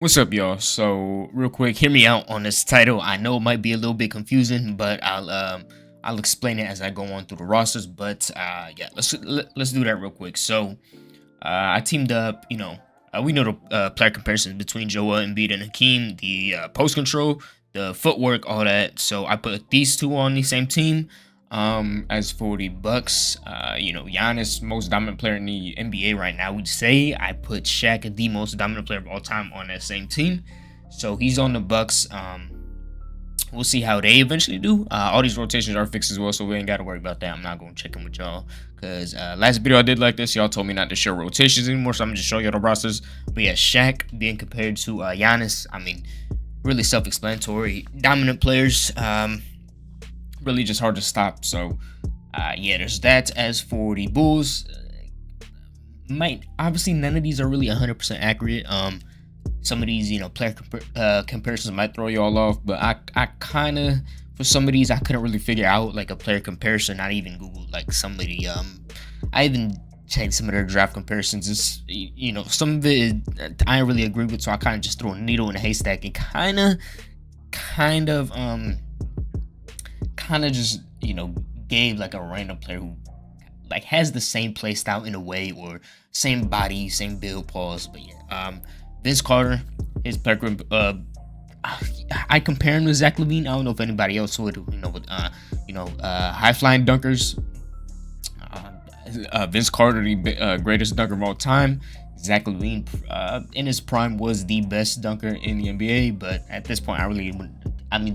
What's up, y'all? So, real quick, hear me out on this title. I know it might be a little bit confusing, but I'll explain it as I go on through the rosters. But yeah, let's do that real quick. So, I teamed up. We know the player comparisons between Joel Embiid and Hakeem, the post control, the footwork, all that. So I put these two on the same team. As for the Bucks, Giannis, most dominant player in the NBA right now. Would say I put Shaq, the most dominant player of all time, on that same team. So he's on the Bucks. We'll see how they eventually do. All these rotations are fixed as well, so we ain't got to worry about that. I'm not going to check in with y'all because last video I did like this, y'all told me not to show rotations anymore, so I'm just showing y'all the rosters. But yeah, Shaq being compared to Giannis, I mean, really self-explanatory. Dominant players, really just hard to stop. So yeah, there's that. As for the Bulls, might obviously none of these are really 100% accurate. Some of these, player comparisons might throw you all off, but I kind of, for some of these, I couldn't really figure out like a player comparison. Not even Google like somebody. I even checked some of their draft comparisons. It's, some of it I didn't really agree with, so I kind of just threw a needle in a haystack and kind of just gave like a random player who like has the same play style in a way, or same body, same build, pause. But yeah, Vince Carter, his player, I compare him to Zach LaVine. I don't know if anybody else would, with high flying dunkers. Vince Carter, the greatest dunker of all time. Zach LaVine, in his prime, was the best dunker in the NBA. But at this point,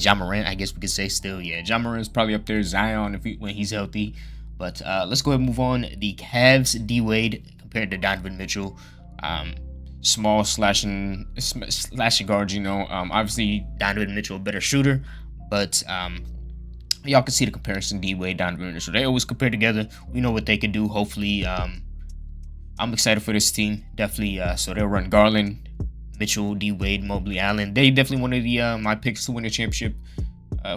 Ja Morant, I guess we could say still. Yeah, Ja Morant's probably up there. Zion, when he's healthy. But let's go ahead and move on. The Cavs, D Wade compared to Donovan Mitchell. Small slashing guards. Obviously Donovan Mitchell a better shooter, but y'all can see the comparison. D Wade, Donovan Mitchell, they always compare together. We know what they can do. Hopefully, I'm excited for this team. Definitely. So they'll run Garland, Mitchell, D Wade, Mobley, Allen. They definitely one of the my picks to win the championship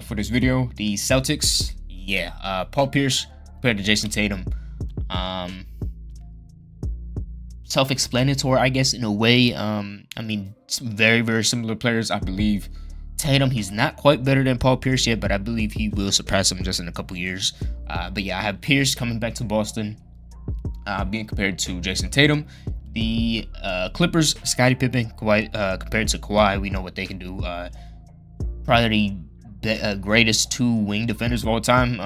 for this video. The Celtics, yeah, Paul Pierce compared to Jason Tatum. Self-explanatory, I guess, in a way. Very, very similar players. I believe Tatum, he's not quite better than Paul Pierce yet, but I believe he will surpass him just in a couple years. But yeah, I have Pierce coming back to Boston, being compared to Jason Tatum. The Clippers, Scottie Pippen, compared to Kawhi. We know what they can do. Probably the greatest two wing defenders of all time.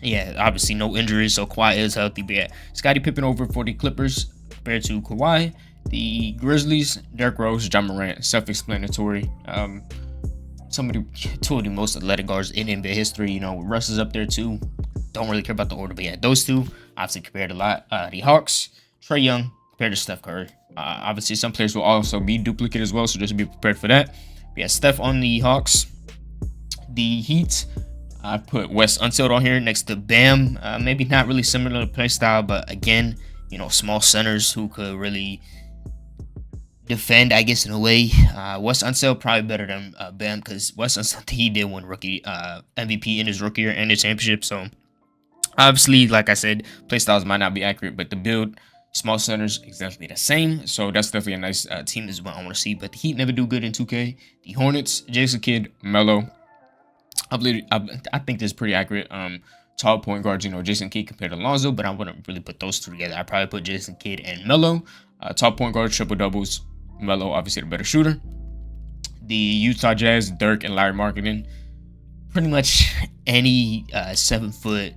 Yeah, obviously no injuries, so Kawhi is healthy. But yeah, Scottie Pippen over for the Clippers compared to Kawhi. The Grizzlies, Derrick Rose, Ja Morant, self-explanatory. Two of the most athletic guards in NBA history. Russ is up there too. Don't really care about the order, but yeah, those two obviously compared a lot. The Hawks, Trae Young compared to Steph Curry. Obviously, some players will also be duplicate as well, so just be prepared for that. But yeah, Steph on the Hawks. The Heat, I put Wes Unseld on here next to Bam. Maybe not really similar to play style, but again, small centers who could really defend, I guess, in a way. Wes Unseld probably better than Bam, because Wes Unseld, he did win rookie MVP in his rookie year and his championship. So obviously, like I said, play styles might not be accurate, but the build, small centers, exactly the same. So that's definitely a nice team as well. I want to see, but the Heat never do good in 2K. The Hornets, Jason Kidd, Melo. I think this is pretty accurate. Tall point guards, Jason Kidd compared to Lonzo, but I wouldn't really put those two together. I probably put Jason Kidd and Melo. Tall point guards, triple doubles. Melo, obviously the better shooter. The Utah Jazz, Dirk and Larry Markkinen. Pretty much any 7-foot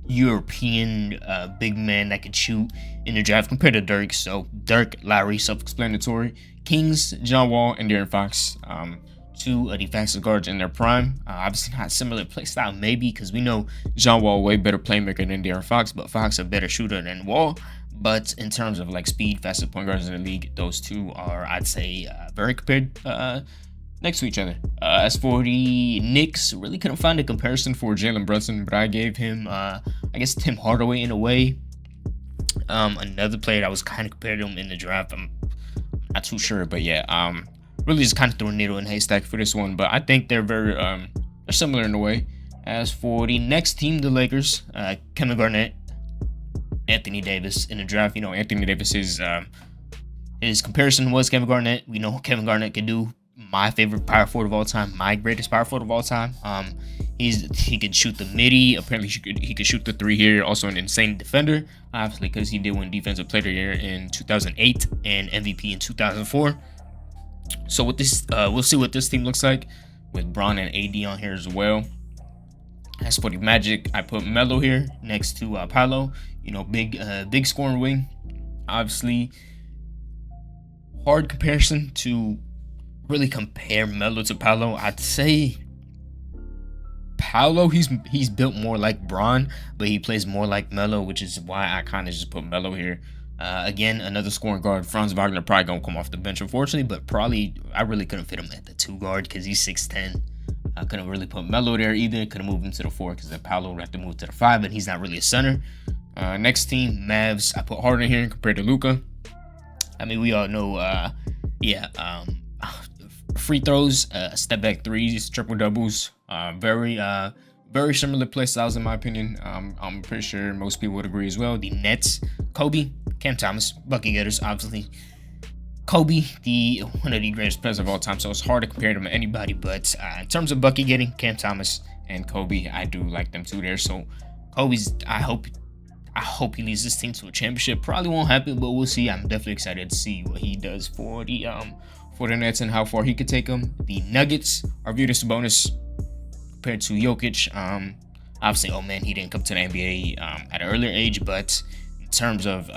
European big man that could shoot in the draft compared to Dirk. So Dirk, Larry, self-explanatory. Kings, John Wall and De'Aaron Fox. Two of the fastest guards in their prime. Obviously not similar play style, maybe, because we know John Wall way better playmaker than De'Aaron Fox, but Fox a better shooter than Wall. But in terms of like speed, fastest point guards in the league, those two are, I'd say, very compared next to each other. As for the Knicks, really couldn't find a comparison for Jalen Brunson, but I gave him, I guess, Tim Hardaway in a way. Another player that was kind of compared to him in the draft. I'm not too sure, but yeah, really just kind of threw a needle in a haystack for this one, but I think they're very they're similar in a way. As for the next team, the Lakers, Kevin Garnett, Anthony Davis in the draft. Anthony Davis is His comparison was Kevin Garnett. We know what Kevin Garnett can do. My favorite power forward of all time, my greatest power forward of all time. He could shoot the midi. Apparently, he could shoot the three here. Also, an insane defender, obviously, because he did win Defensive Player of the Year in 2008 and MVP in 2004. So with this, we'll see what this team looks like with Bron and AD on here as well. As for the Magic, I put Melo here next to Paolo. You know, big scoring wing. Obviously, hard comparison to really compare Melo to Paolo. I'd say Paolo, he's built more like Bron, but he plays more like Melo, which is why I kind of just put Melo here. Again, another scoring guard. Franz Wagner probably gonna come off the bench, unfortunately, but probably I really couldn't fit him at the 2 guard because he's 6'10". I couldn't really put Melo there either. Could have moved him to the 4 because then Paolo would have to move to the 5, but he's not really a center. Next team, Mavs. I put Harden here compared to Luka. I mean, we all know, free throws, step back threes, triple doubles, very similar play styles in my opinion. I'm pretty sure most people would agree as well. The Nets, Kobe, Cam Thomas, bucket getters, obviously. Kobe, one of the greatest players of all time, so it's hard to compare them to anybody. But in terms of bucket getting, Cam Thomas and Kobe, I do like them too there. So Kobe's, I hope he leads this team to a championship. Probably won't happen, but we'll see. I'm definitely excited to see what he does for the Nets and how far he could take them. The Nuggets are viewed as a bonus compared to Jokic. Obviously, oh man, he didn't come to the NBA at an earlier age, but in terms of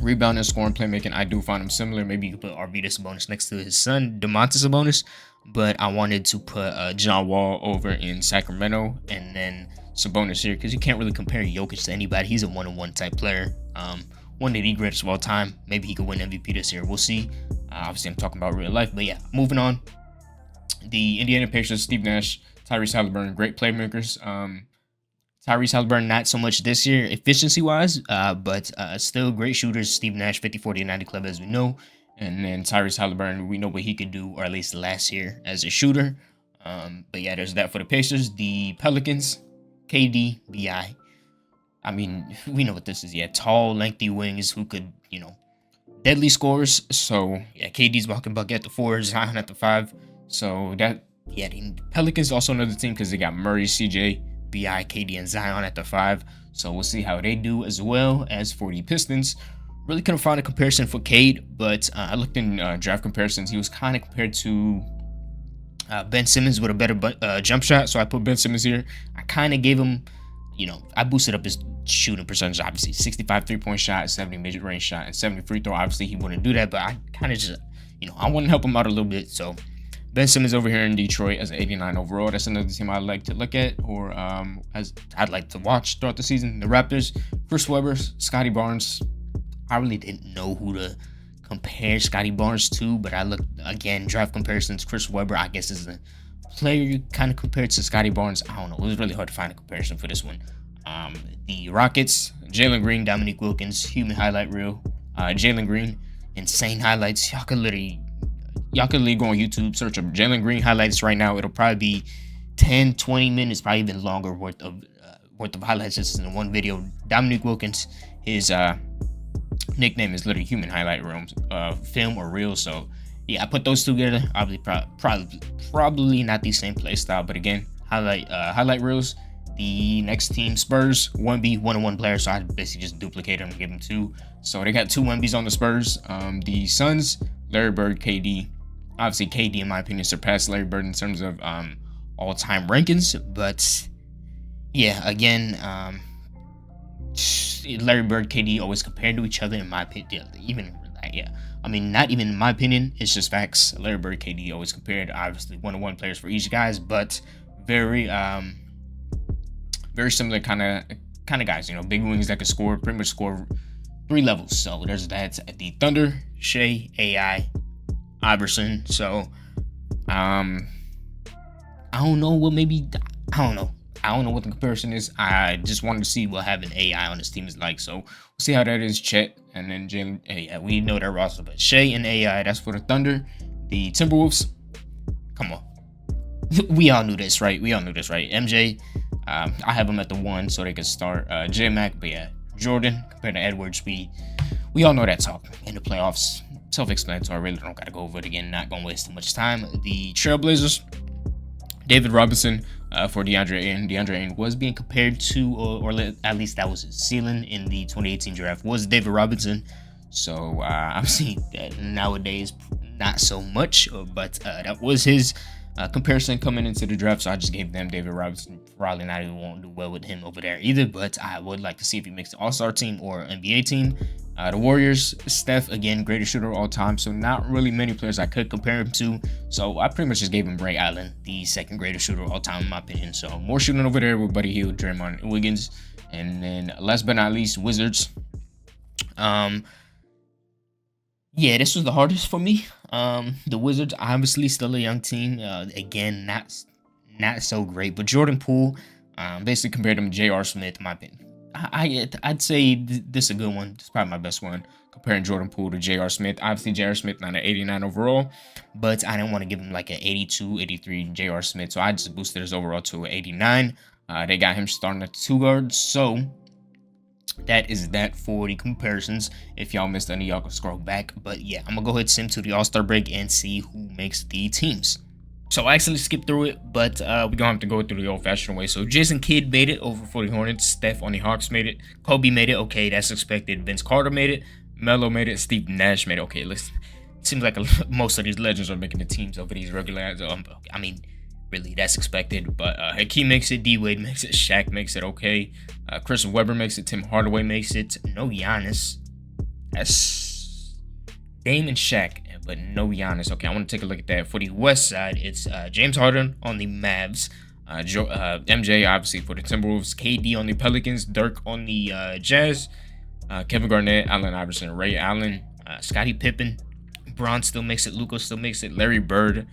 rebounding, scoring, playmaking, I do find him similar. Maybe you could put Arvydas Sabonis next to his son, Domantas Sabonis, but I wanted to put John Wall over in Sacramento and then Sabonis here because you can't really compare Jokic to anybody. He's a one-on-one type player. One of the greatest of all time. Maybe he could win MVP this year. We'll see. Obviously, I'm talking about real life, but yeah, moving on. The Indiana Pacers, Steve Nash, Tyrese Halliburton, great playmakers. Tyrese Halliburton, not so much this year efficiency-wise, but still great shooters. Steve Nash, 50, 40, and 90 club, as we know. And then Tyrese Halliburton, we know what he could do, or at least last year as a shooter. But yeah, there's that for the Pacers. The Pelicans, KD, BI. I mean, we know what this is. Yeah, tall, lengthy wings who could, deadly scores. So yeah, KD's walking bucket at the 4, Zion at the 5. So that, yeah, the Pelicans also another team because they got Murray, CJ, BI, KD, and Zion at the 5. So we'll see how they do as well. As for the Pistons, really couldn't find a comparison for Cade, but I looked in draft comparisons. He was kind of compared to Ben Simmons with a better jump shot. So I put Ben Simmons here. I kind of gave him, I boosted up his shooting percentage, obviously. 65 3-point shot, 70 mid-range shot, and 70 free throw. Obviously, he wouldn't do that, but I kind of just, I want to help him out a little bit. So Ben Simmons over here in Detroit as an 89 overall. That's another team I'd like to look at, or as I'd like to watch throughout the season. The Raptors, Chris Webber, Scotty Barnes. I really didn't know who to compare Scotty Barnes to, but I looked again, draft comparisons. Chris Webber, I guess, is a player you kind of compared to Scotty Barnes. I don't know. It was really hard to find a comparison for this one. The Rockets, Jalen Green, Dominique Wilkins, human highlight reel. Jalen Green, insane highlights. Y'all could literally go on YouTube, search up Jalen Green highlights right now. It'll probably be 10, 20 minutes, probably even longer worth of highlights just in one video. Dominique Wilkins, his nickname is literally human highlight reel, film or reel. So yeah, I put those two together. Obviously, probably not the same play style, but again, highlight reels. The next team, Spurs, 1B, one-on-one player, so I basically just duplicate them and give them 2. So they got 2 1Bs on the Spurs. The Suns, Larry Bird, KD. Obviously, KD, in my opinion, surpassed Larry Bird in terms of all-time rankings. But yeah, again, Larry Bird, KD always compared to each other, in my opinion. Not even in my opinion, it's just facts. Larry Bird, KD always compared. Obviously, one-on-one players for each guys, but very similar kind of guys. Big wings that can pretty much score 3 levels. So there's that. At the Thunder, Shea, AI, Iverson. So I don't know what what the comparison is. I just wanted to see what having AI on this team is like. So we'll see how that is. Chet and then Jalen. Yeah, we know their roster, but Shea and AI, that's for the Thunder. The Timberwolves, come on. We all knew this, right? MJ, I have him at the 1 so they could start J-Mac, but yeah, Jordan compared to Edwards, we we all know that talk in the playoffs. Self-explanatory. I really don't gotta go over it again. Not gonna waste too much time. The Trailblazers, David Robinson for DeAndre Ayton. DeAndre Ayton was being compared to, or at least that was his ceiling in the 2018 draft, was David Robinson. So I'm seeing that nowadays, not so much, but that was his comparison coming into the draft. So I just gave them David Robinson. Probably not even won't do well with him over there either, but I would like to see if he makes the All-Star team or NBA team. The Warriors, Steph, again, greatest shooter of all time. So not really many players I could compare him to. So I pretty much just gave him Ray Allen, the second greatest shooter of all time, in my opinion. So more shooting over there with Buddy Hield, Draymond, Wiggins. And then last but not least, Wizards. Yeah, this was the hardest for me. The Wizards, obviously still a young team. Again, not so great. But Jordan Poole, basically compared him to J.R. Smith, in my opinion. I'd say this is a good one. This is probably my best one, comparing Jordan Poole to J.R. Smith. Obviously, J.R. Smith not an 89 overall, but I didn't want to give him like an 82, 83 J.R. Smith, so I just boosted his overall to an 89. They got him starting at 2 guards, so that is that for the comparisons. If y'all missed any, y'all can scroll back. But yeah, I'm gonna go ahead and sim to the All-Star break and see who makes the teams. So I actually skipped through it, but we're gonna have to go through the old-fashioned way. So Jason Kidd made it over for the Hornets. Steph on the Hawks made it. Kobe made it. Okay, that's expected. Vince Carter made it. Melo made it. Steve Nash made it. Okay, listen. It seems like most of these legends are making the teams over these regular. I mean, really, that's expected. But Hakeem makes it. D Wade makes it. Shaq makes it. Okay. Chris Webber makes it. Tim Hardaway makes it. No Giannis. That's Dame and Shaq, but no Giannis. Okay, I want to take a look at that. For the West side, it's James Harden on the Mavs, MJ obviously for the Timberwolves, KD on the Pelicans, Dirk on the Jazz, Kevin Garnett, Allen Iverson, Ray Allen, Scottie Pippen, Bron still makes it, Luka still makes it, Larry Bird,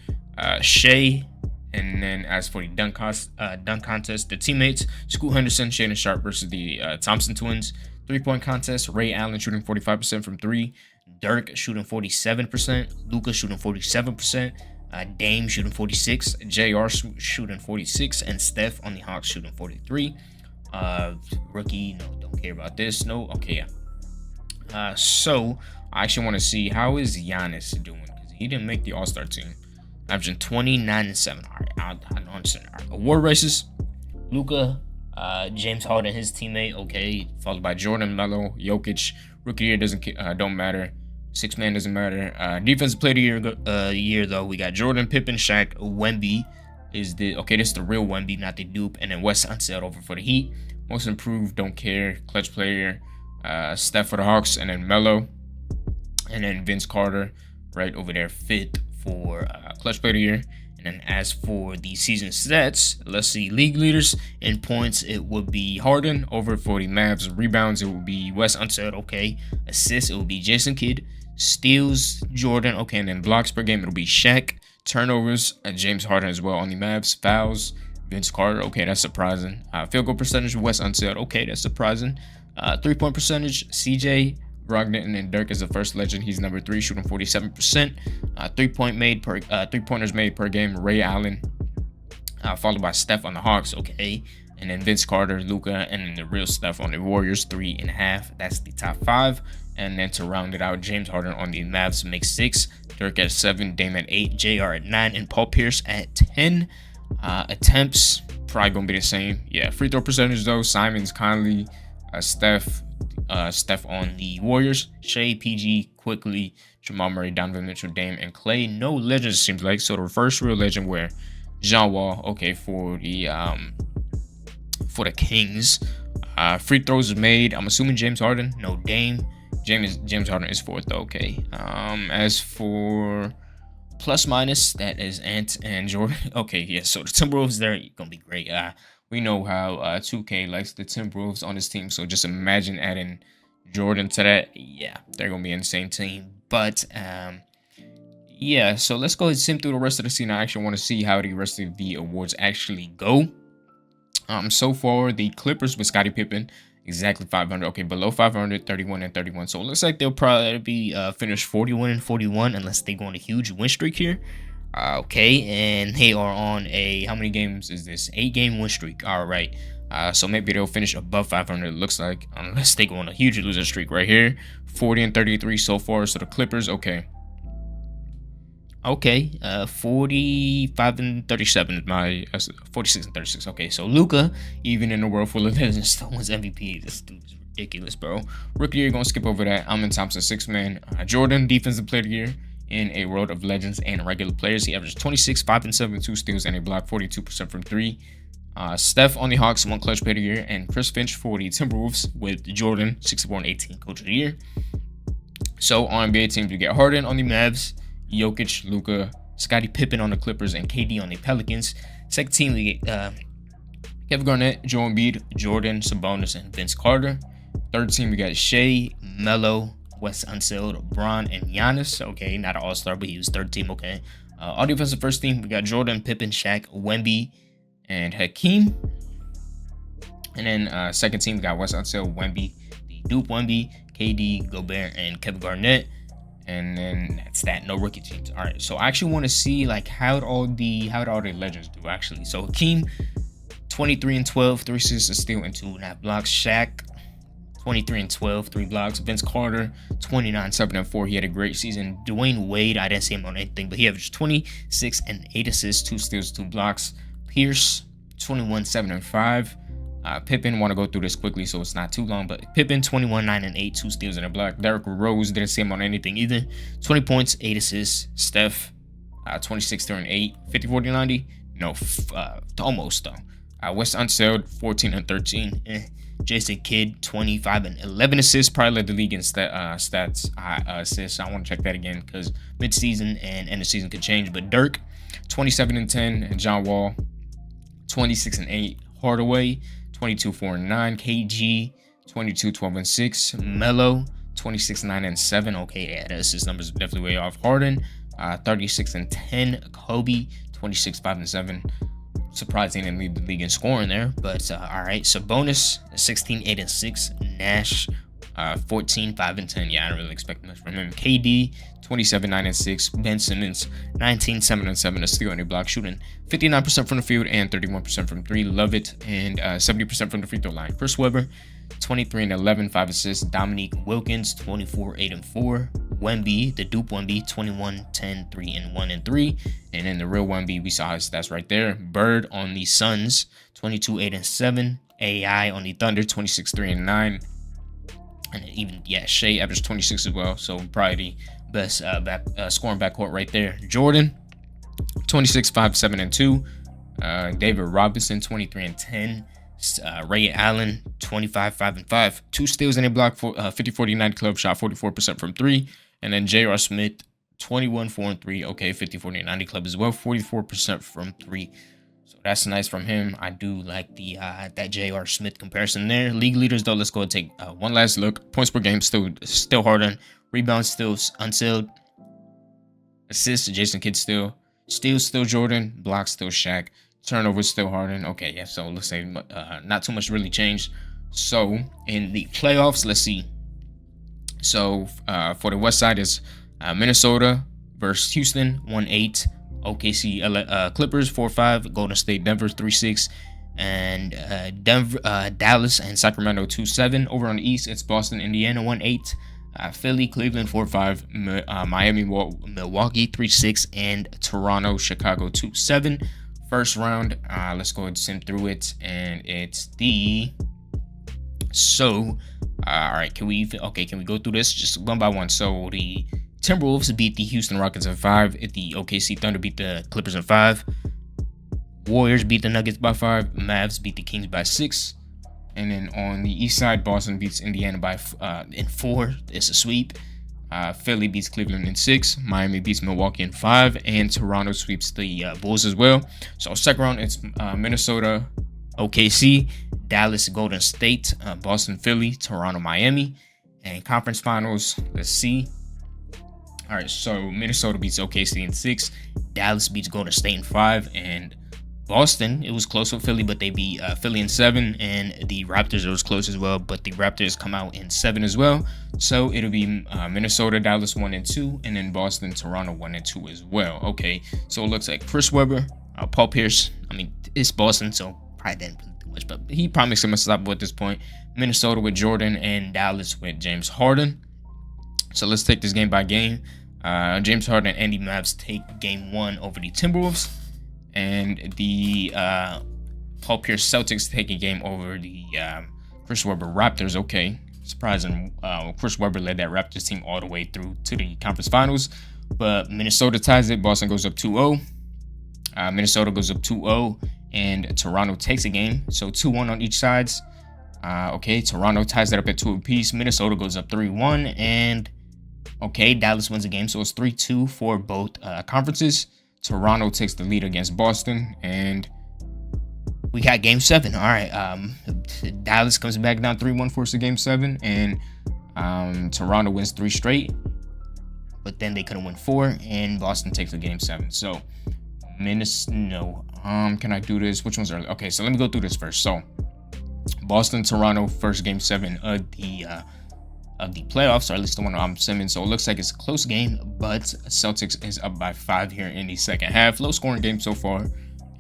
Shea, and then as for the dunk contest, the teammates, Scoot Henderson, Shannon Sharp versus the Thompson twins. 3-point contest, Ray Allen shooting 45% from 3, Dirk shooting 47%, Luka shooting 47%, Dame shooting 46, JR shooting 46, and Steph on the Hawks shooting 43. Rookie, no, don't care about this. No, okay, yeah. So I actually want to see how is Giannis doing, because he didn't make the All-Star team. Averaging 29 and 7. All right, I don't understand. All right. Award races, Luka, James Harden, his teammate, okay, followed by Jordan, Melo, Jokic. Rookie year don't matter. 6-man doesn't matter. Defensive player of the year though, we got Jordan, Pippen, Shaq, Wemby is the this is the real Wemby, not the dupe, and then Wes Unseld over for the Heat. Most improved, don't care. Clutch player, Steph for the Hawks, and then Melo, and then Vince Carter right over there, 5th for clutch player of the year. And then as for the season stats, let's see, league leaders in points, it would be Harden over for the Mavs. Rebounds, it would be Wes Unseld, okay. Assists, it would be Jason Kidd. Steals, Jordan, okay. And then blocks per game, it'll be Shaq. Turnovers, James Harden as well on the Mavs. Fouls, Vince Carter, okay, that's surprising. Field goal percentage, Wes Unseld, okay, that's surprising. 3-point percentage, CJ, Brogdon, and then Dirk is the first legend. He's number 3, shooting 47%. 3-pointers made per game, Ray Allen, followed by Steph on the Hawks, okay. And then Vince Carter, Luka, and then the real Steph on the Warriors, 3.5. That's the top 5. And then to round it out, James Harden on the Mavs makes 6. Dirk at 7, Dame at 8, JR at 9, and Paul Pierce at 10. Attempts, probably going to be the same. Yeah, free throw percentage though, Simons, Conley, Steph on the Warriors, Shea, PG, Quickly, Jamal Murray, Donovan Mitchell, Dame, and Clay. No legends, seems like. So the first real legend where John Wall, okay, for the Kings. Free throws made, I'm assuming James Harden. No, Dame. James Harden is 4th though, okay. As for plus minus, that is Ant and Jordan. Okay, yeah, so the Timberwolves, they're gonna be great. We know how 2K likes the Timberwolves on his team, so just imagine adding Jordan to that. Yeah, they're going to be an insane team. But, yeah, so let's go ahead and sim through the rest of the season. I actually want to see how the rest of the awards actually go. So far, the Clippers with Scottie Pippen, exactly 500. Okay, below 500, 31 and 31. So it looks like they'll probably be finished 41 and 41 unless they go on a huge win streak here. Okay, and they are on a, how many games is this? 8-game win streak. All right. So maybe they'll finish above 500. It looks like, unless they go on a huge losing streak right here. 40-33 so far. So the Clippers, okay. 45-37 is my 46-36. Okay, so Luka, even in a world full of legends, still wins MVP. This dude's ridiculous, bro. Rookie year, gonna skip over that. Amen Thompson, 6-man. Jordan, defensive player of the year. In a world of legends and regular players, he averaged 26, 5 and 7, 2 steals, and a block, 42% from 3. Steph on the Hawks, 1 clutch player of the year, and Chris Finch for the Timberwolves with Jordan, 64 and 18, coach of the year. So on NBA teams, we get Harden on the Mavs, Jokic, Luka, Scottie Pippen on the Clippers, and KD on the Pelicans. Second team, we get Kevin Garnett, Joel Embiid, Jordan, Sabonis, and Vince Carter. Third team, we got Shea, Melo, Wes Unseld, Bron, and Giannis. Okay, not an all-star, but he was third team. Okay. All defensive first team, we got Jordan, Pippen, Shaq, Wemby, and Hakeem. And then second team, we got Wes Unseld, Wemby, the Duke Wemby, KD, Gobert, and Kevin Garnett. And then that's that. No rookie teams. All right. So I actually want to see like how'd all the legends do actually. So Hakeem, 23 and 12, 3 assists, a steal, and 2.5 blocks. Shaq, 23 and 12, 3 blocks. Vince Carter, 29, 7 and 4. He had a great season. Dwayne Wade, I didn't see him on anything, but he averaged 26 and 8 assists, 2 steals, 2 blocks. Pierce, 21, 7 and 5. Pippen, want to go through this quickly so it's not too long, but Pippen, 21, 9 and 8, 2 steals and a block. Derrick Rose, didn't see him on anything either. 20 points, 8 assists. Steph, 26, 3 and 8, 50, 40, 90. No, almost though. Wes Unseld, 14 and 13. Jason Kidd, 25 and 11 assists. Probably led the league in stats assists. I want to check that again because mid-season and end of season could change. But Dirk, 27 and 10, and John Wall, 26 and 8. Hardaway, 22, 4 and 9. KG, 22, 12 and 6. Melo, 26, 9 and 7. Okay, yeah, his numbers are definitely way off. Harden, 36 and 10. Kobe, 26, 5 and 7. Surprising and lead the league in scoring there, but all right. Sabonis, 16, 8 and 6. Nash, 14, 5 and 10. Yeah, I don't really expect much from him. KD, 27, 9 and 6. Ben Simmons, 19, 7 and 7. A steal and a block, shooting 59% from the field and 31% from 3. Love it, and 70% from the free throw line. Chris Webber, 23 and 11, 5 assists. Dominique Wilkins, 24, 8 and 4. Wemby, the Duke Wemby, 21, 10, 3 and 1 and 3. And then the real Wemby, we saw his stats right there. Bird on the Suns, 22, 8 and 7. AI on the Thunder, 26, 3 and 9. And even, yeah, Shea averaged 26 as well. So probably the best scoring backcourt right there. Jordan, 26, 5, 7 and 2. David Robinson, 23 and 10. Ray Allen, 25, 5 and 5. 2 steals and a block for 50, 49 club shot, 44% from 3. And then J.R. Smith, 21, 4 and 3. Okay, 50, 40, 90 club as well, 44% from 3. So that's nice from him. I do like the that J.R. Smith comparison there. League leaders though, let's go and take one last look. Points per game still Harden. Rebounds still Unseld. Assists Jason Kidd still. Steals still Jordan. Blocks still Shaq. Turnovers still Harden. Okay, yeah. So let's say not too much really changed. So in the playoffs, let's see. So for the West side is Minnesota versus Houston, 1-8. OKC Clippers, 4-5. Golden State Denver, 3-6. And Dallas and Sacramento, 2-7. Over on the East, it's Boston Indiana, 1-8. Philly Cleveland, 4-5. Miami Milwaukee, 3-6. And Toronto Chicago, 2-7. First round, let's go ahead and sim through it, and it's the all right, can we go through this just one by one? So the Timberwolves beat the Houston Rockets in 5. The OKC Thunder beat the Clippers in 5. Warriors beat the Nuggets by 5. Mavs beat the Kings by 6. And then on the East side, Boston beats Indiana by in 4. It's a sweep. Philly beats Cleveland in 6. Miami beats Milwaukee in 5. And Toronto sweeps the Bulls as well. So second round, it's Minnesota, OKC, Dallas, Golden State, Boston, Philly, Toronto, Miami. And conference finals, let's see. All right, so Minnesota beats OKC in 6. Dallas beats Golden State in 5. And Boston, it was close with Philly, but they beat Philly in 7. And the Raptors, it was close as well, but the Raptors come out in 7 as well. So it'll be Minnesota, Dallas 1 and 2, and then Boston, Toronto 1 and 2 as well. Okay, so it looks like Chris Webber, Paul Pierce. I mean, it's Boston, so probably didn't play too much, but he probably makes him unstoppable at this point. Minnesota with Jordan and Dallas with James Harden. So let's take this game by game. James Harden and the Mavs take game 1 over the Timberwolves, and the Paul Pierce Celtics take a game over the Chris Webber Raptors. Okay, surprising. Chris Webber led that Raptors team all the way through to the conference finals, but Minnesota ties it. Boston goes up 2-0. Minnesota goes up 2-0, and Toronto takes a game. So 2-1 on each sides. Okay, Toronto ties that up at 2 apiece. Minnesota goes up 3-1, and okay, Dallas wins a game, so it's 3-2 for both conferences. Toronto takes the lead against Boston, and we got game 7. All right, Dallas comes back down 3-1 for us to game 7, and Toronto wins 3 straight, but then they couldn't win 4, and Boston takes the game 7. So, can I do this? Which ones are okay? So let me go through this first. So, Boston, Toronto, first game 7 of the playoffs, or at least the one I'm simming. So it looks like it's a close game, but Celtics is up by 5 here in the second half. Low scoring game so far,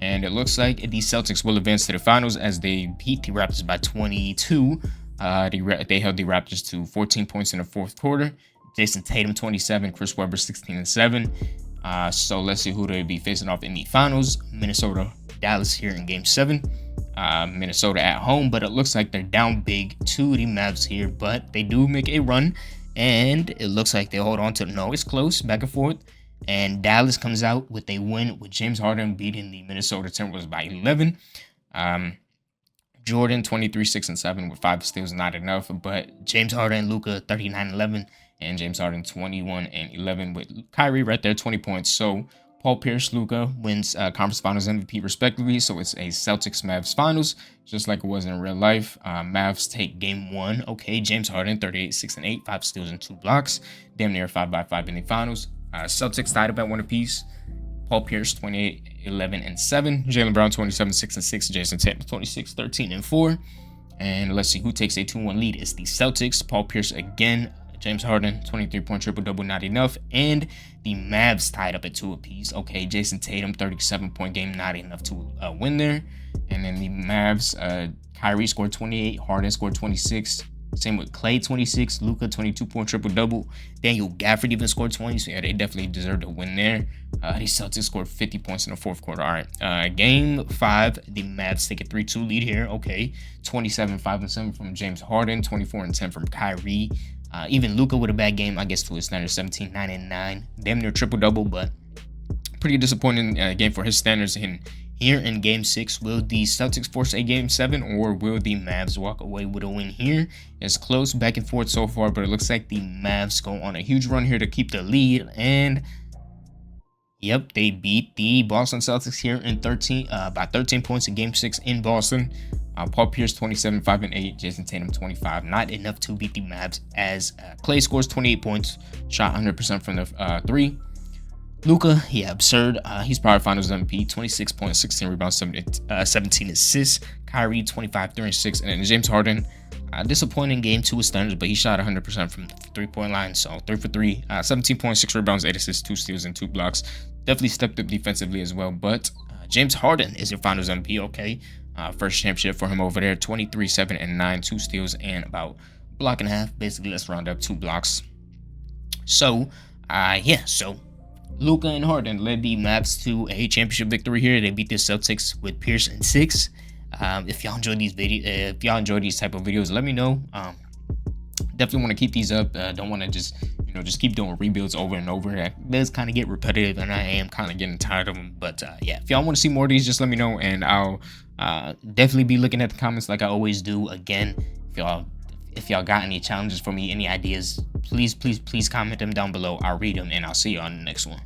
and it looks like the Celtics will advance to the finals as they beat the Raptors by 22. They held the Raptors to 14 points in the fourth quarter. Jason Tatum 27, Chris Webber 16 and 7. So let's see who they'll be facing off in the finals. Minnesota, Dallas here in game 7. Minnesota at home, but it looks like they're down big to the Mavs here, but they do make a run, and it looks like they hold on to no, it's close, back and forth, and Dallas comes out with a win with James Harden beating the Minnesota Timberwolves by 11. Jordan 23, 6 and 7 with 5 steals, not enough, but James Harden, Luka 39-11, and James Harden 21 and 11 with Kyrie right there 20 points. So Paul Pierce, Luka wins conference finals MVP respectively. So it's a Celtics Mavs finals, just like it was in real life. Mavs take game 1. Okay, James Harden 38, 6 and 8, 5 steals and 2 blocks, damn near 5-by-5 in the finals. Celtics tied up at 1 apiece. Paul Pierce 28, 11 and 7, Jaylen Brown 27, 6 and 6, Jason Tatum 26, 13 and 4. And let's see who takes a 2-1 lead. It's the Celtics. Paul Pierce again. James Harden, 23-point triple-double, not enough. And the Mavs tied up at 2 apiece. Okay, Jason Tatum, 37-point game, not enough to win there. And then the Mavs, Kyrie scored 28, Harden scored 26. Same with Clay, 26, Luka, 22-point triple-double. Daniel Gafford even scored 20, so yeah, they definitely deserve to win there. The Celtics scored 50 points in the fourth quarter. All right, game 5, the Mavs take a 3-2 lead here. Okay, 27, 5 and 7 from James Harden, 24 and 10 from Kyrie. Even Luka with a bad game, I guess, to his standards, 17, 9 and 9. Damn near triple-double, but pretty disappointing game for his standards. And here in game 6, will the Celtics force a game 7, or will the Mavs walk away with a win here? It's close, back and forth so far, but it looks like the Mavs go on a huge run here to keep the lead. And yep, they beat the Boston Celtics here in by 13 points in game 6 in Boston. Paul Pierce 27, 5 and 8, Jason Tatum 25, not enough to beat the Mavs as Clay scores 28 points, shot 100% from the 3. Luka, yeah, absurd. He's Power Finals MVP, 26 points, 16 rebounds, 17 assists. Kyrie 25, 3 and 6, and then James Harden, disappointing game to his standards, but he shot 100% from the 3-point line, so 3 for 3, 17 points, 6 rebounds, 8 assists, 2 steals, and 2 blocks. Definitely stepped up defensively as well, but James Harden is your Finals MVP. Okay. First championship for him over there, 23, 7 and 9, 2 steals, and about a block and a half. Basically, let's round up 2 blocks. So, so Luka and Harden led the Mavs to a championship victory here. They beat the Celtics with Pierce in 6. If y'all enjoy these videos, if y'all enjoy these type of videos, let me know. Definitely want to keep these up. Don't want to just keep doing rebuilds over and over. It does kind of get repetitive, and I am kind of getting tired of them. But yeah, if y'all want to see more of these, just let me know, and I'll definitely be looking at the comments like I always do. Again, if y'all got any challenges for me, any ideas, please comment them down below. I'll read them, and I'll see you on the next one.